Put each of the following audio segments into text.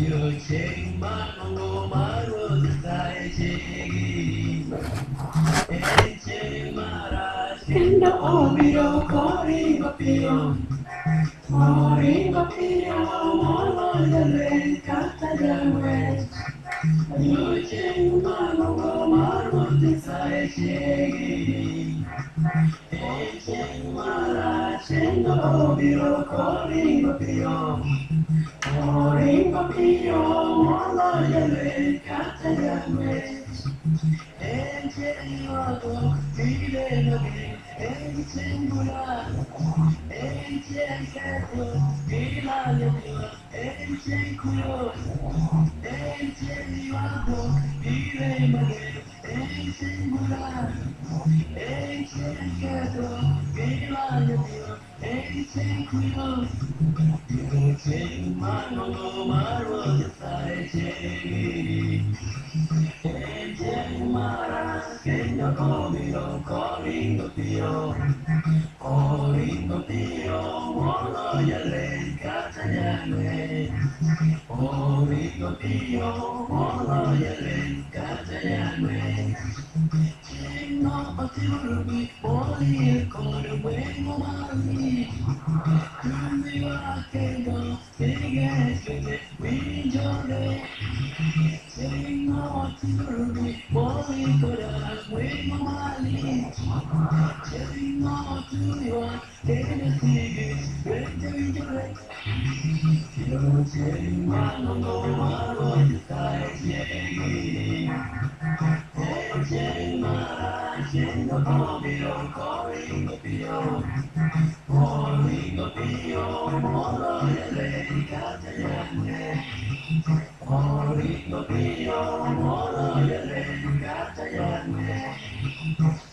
Io c'è ma non lo maro stai c'è e c'è mara scendo obiro cori papio mori papio molo delle carta del io c'è ma non lo maro stai c'è e c'è mara scendo obiro cori papio Oringo pio, mola yale, kata yame. Ence iwato, vide nage, ence ngula. Ence keto, vila yama, ence kuyo. Ence iwato, vide nage, ence ngula. Ence keto, vila yama, ence kuyo. Ece mano maro sai che Ece mara skendo comigo pio Molo yale katayane Comigo pio Molo yale katayane Chino paturbi Poli kono wengo mami Kumi wa kendo Kenge winjore Chino paturbi Poli kono wengo mami Chino tuwa Kenge sige Kenge winjore Yo chino no maro Sai chegi Scendo corriendo pio, molo delle castagne. Corriendo pio, molo delle castagne.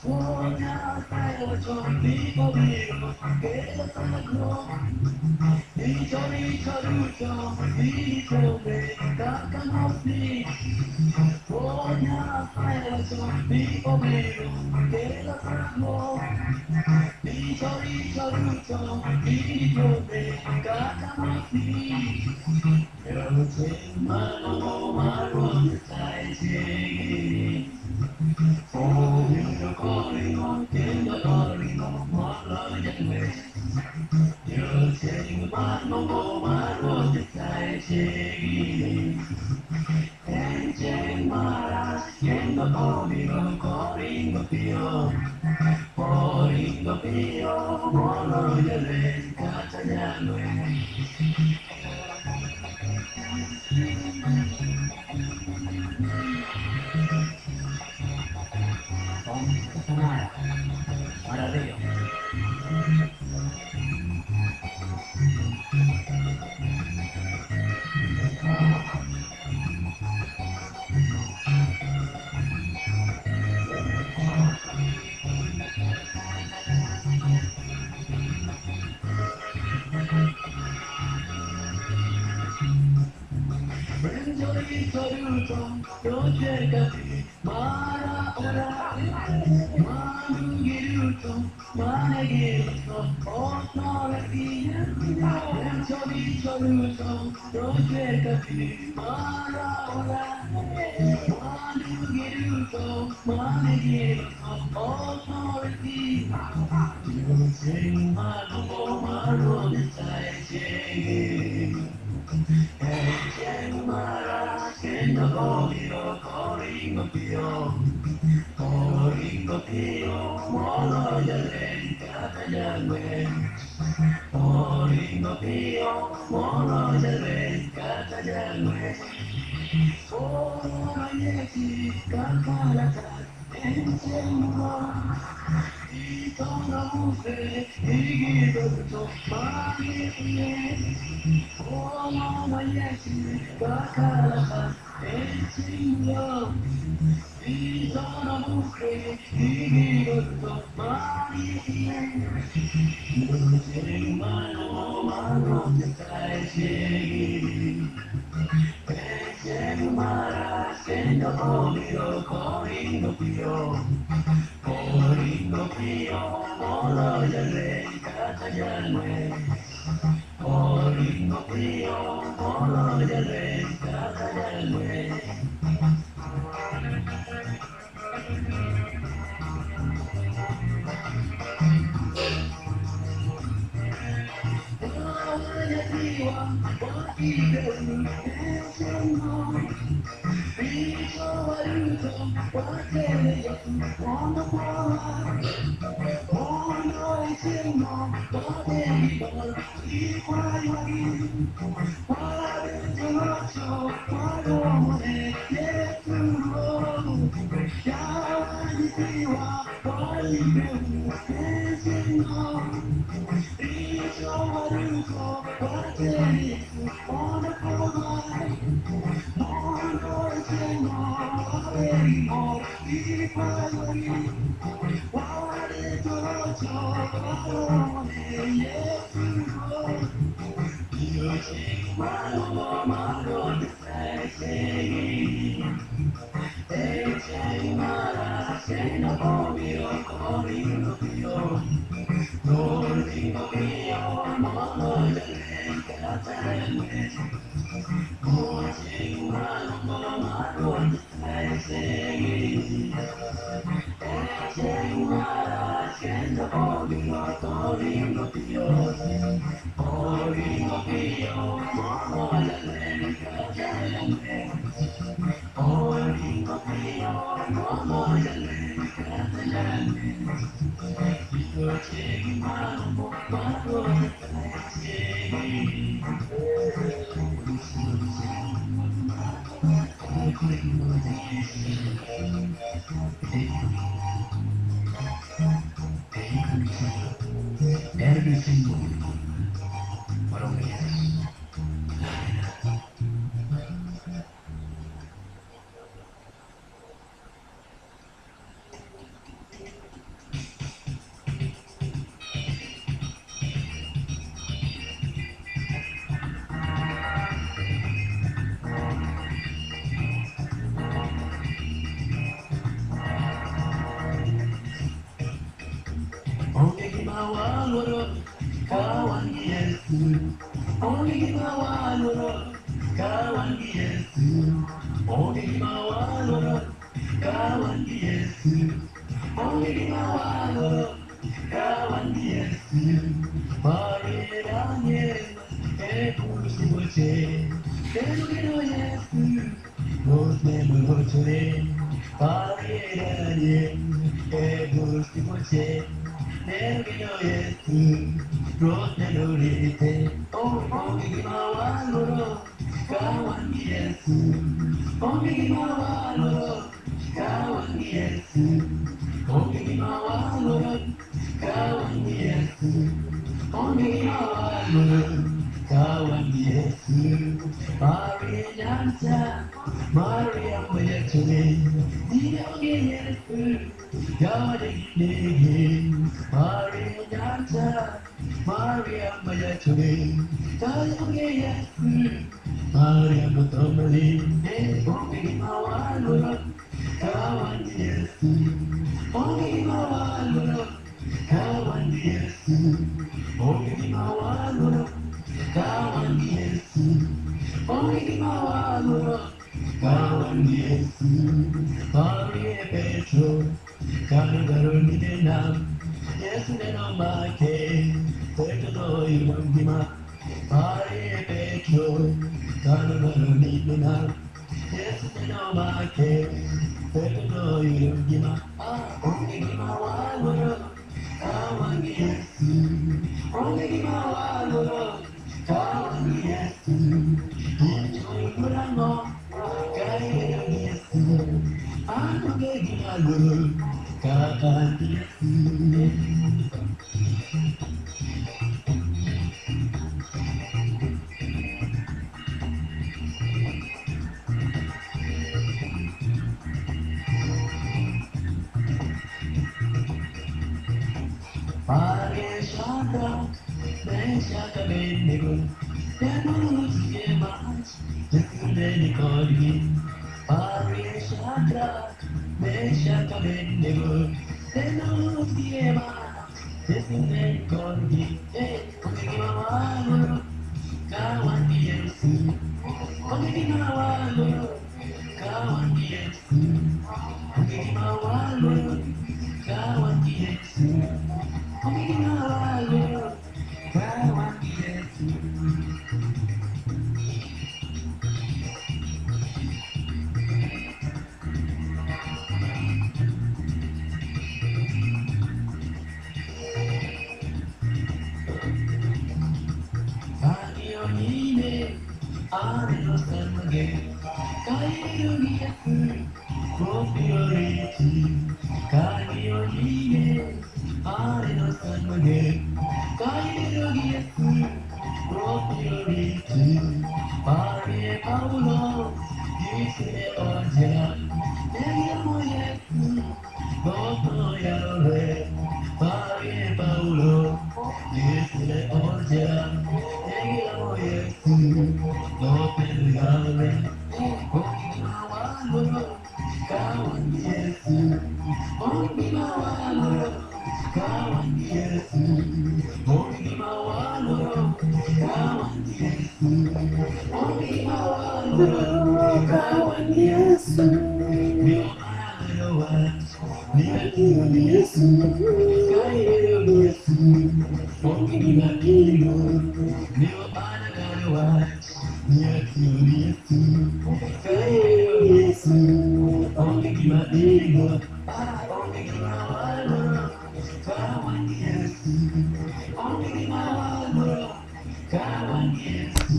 Suona il vivo vivo, che lo sanno. Dicio, lucio, dicio, cacano sì. Suona il vivo vivo, che lo sanno. Dicio, lucio, dicio, cacano sì. Io c'è mano, mano, stai sì. Corrigo, tiendo corrigo, molo yale. Yo sei mano, mano, stai segui. Ence mara, tiendo corrigo pio. Corrigo pio, molo yale, catayane. Maravilla. Benjoli saluto, io cercati, mara ora, manu giruto, mane giruto, osno le figlie. Benjoli saluto, io cercati, mara ora, manu giruto, mane giruto, osno le figlie. Io sei mano, mano, stai sei. Scendo corrigo pio, molo yale, catayane. Corrigo pio, molo yale, catayane. Oh, yeki, kakalaka, ensemble. Itona mufe, igidoto, mani. Oh, mama, yeki, kakalaka, ensemble. Itona mufe, igidoto, mani. Mano, mano, stai segui. Mara, scendo corrigo pio, molo yale, catayane. Corrigo pio, molo yale, Arinostamage, Kairugiaku, Propriority, Kaiohige, Arinostamage, Kairugiaku, Propriority, Pare Paulo, Dice Ojera, Negamoyeku, Bobo Yahweh, Pare Paulo, Dice Ojera, Negamoyeku, Bobo Yahweh, Onginawalo, Kawan Yesu, Onginawalo, Kawan Yesu, Onginawalo, Kawan Yesu, Onginawalo, Kawan Yesu, Nioanawa, Niakiyo Yesu, Kayo Yesu, Onginawilo, Nioanawa, Niakiyo Yesu, Kayo Yesu, Onginawilo, Onginawalo, Kawan Yesu, Onginawalo, Kawan Yesu,